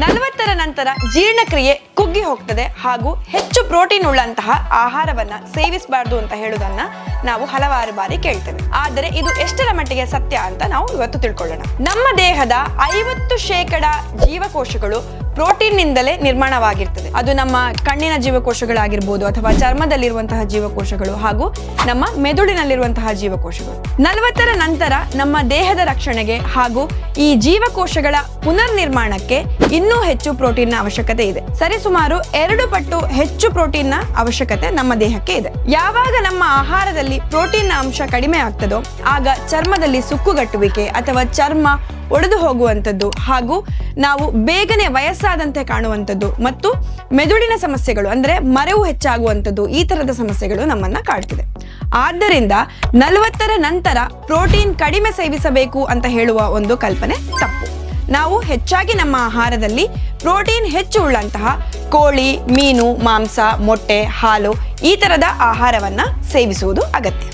40ರ ನಂತರ ಜೀರ್ಣಕ್ರಿಯೆ ಕುಗ್ಗಿ ಹೋಗ್ತದೆ ಹಾಗೂ ಹೆಚ್ಚು ಪ್ರೋಟೀನ್ ಉಳ್ಳಂತಹ ಆಹಾರವನ್ನ ಸೇವಿಸಬಾರದು ಅಂತ ಹೇಳುವುದನ್ನ ನಾವು ಹಲವಾರು ಬಾರಿ ಕೇಳ್ತೇವೆ. ಆದರೆ ಇದು ಎಷ್ಟರ ಮಟ್ಟಿಗೆ ಸತ್ಯ ಅಂತ ನಾವು ಇವತ್ತು ತಿಳ್ಕೊಳ್ಳೋಣ. ನಮ್ಮ ದೇಹದ 50% ಜೀವಕೋಶಗಳು ಪ್ರೋಟೀನ್ ನಿಂದಲೇ ನಿರ್ಮಾಣವಾಗಿರ್ತದೆ. ಅದು ನಮ್ಮ ಕಣ್ಣಿನ ಜೀವಕೋಶಗಳಾಗಿರ್ಬೋದು ಅಥವಾ ಚರ್ಮದಲ್ಲಿರುವಂತಹ ಜೀವಕೋಶಗಳು ಹಾಗೂ ನಮ್ಮ ಮೆದುಳಿನಲ್ಲಿರುವಂತಹ ಜೀವಕೋಶಗಳು. 40ರ ನಂತರ ನಮ್ಮ ದೇಹದ ರಕ್ಷಣೆಗೆ ಹಾಗೂ ಈ ಜೀವಕೋಶಗಳ ಪುನರ್ ನಿರ್ಮಾಣಕ್ಕೆ ಇನ್ನೂ ಹೆಚ್ಚು ಪ್ರೋಟೀನ್ ನ ಅವಶ್ಯಕತೆ ಇದೆ. ಸರಿಸುಮಾರು 2 ಪಟ್ಟು ಹೆಚ್ಚು ಪ್ರೋಟೀನ್ ನ ಅವಶ್ಯಕತೆ ನಮ್ಮ ದೇಹಕ್ಕೆ ಇದೆ. ಯಾವಾಗ ನಮ್ಮ ಆಹಾರದಲ್ಲಿ ಪ್ರೋಟೀನ್ ನ ಅಂಶ ಕಡಿಮೆ ಆಗ್ತದೋ ಆಗ ಚರ್ಮದಲ್ಲಿ ಸುಕ್ಕುಗಟ್ಟುವಿಕೆ ಅಥವಾ ಚರ್ಮ ಒಡೆದು ಹೋಗುವಂಥದ್ದು ಹಾಗೂ ನಾವು ಬೇಗನೆ ವಯಸ್ಸಾದಂತೆ ಕಾಣುವಂಥದ್ದು ಮತ್ತು ಮೆದುಳಿನ ಸಮಸ್ಯೆಗಳು ಅಂದ್ರೆ ಮರೆವು ಹೆಚ್ಚಾಗುವಂಥದ್ದು ಈ ತರದ ಸಮಸ್ಯೆಗಳು ನಮ್ಮನ್ನ ಕಾಡ್ತಿದೆ. ಆದ್ದರಿಂದ 40ರ ನಂತರ ಪ್ರೋಟೀನ್ ಕಡಿಮೆ ಸೇವಿಸಬೇಕು ಅಂತ ಹೇಳುವ ಒಂದು ಕಲ್ಪನೆ ತಪ್ಪು. ನಾವು ಹೆಚ್ಚಾಗಿ ನಮ್ಮ ಆಹಾರದಲ್ಲಿ ಪ್ರೋಟೀನ್ ಹೆಚ್ಚು ಉಳ್ಳಂತಹ ಕೋಳಿ, ಮೀನು, ಮಾಂಸ, ಮೊಟ್ಟೆ, ಹಾಲು ಈ ತರದ ಆಹಾರವನ್ನ ಸೇವಿಸುವುದು ಅಗತ್ಯ.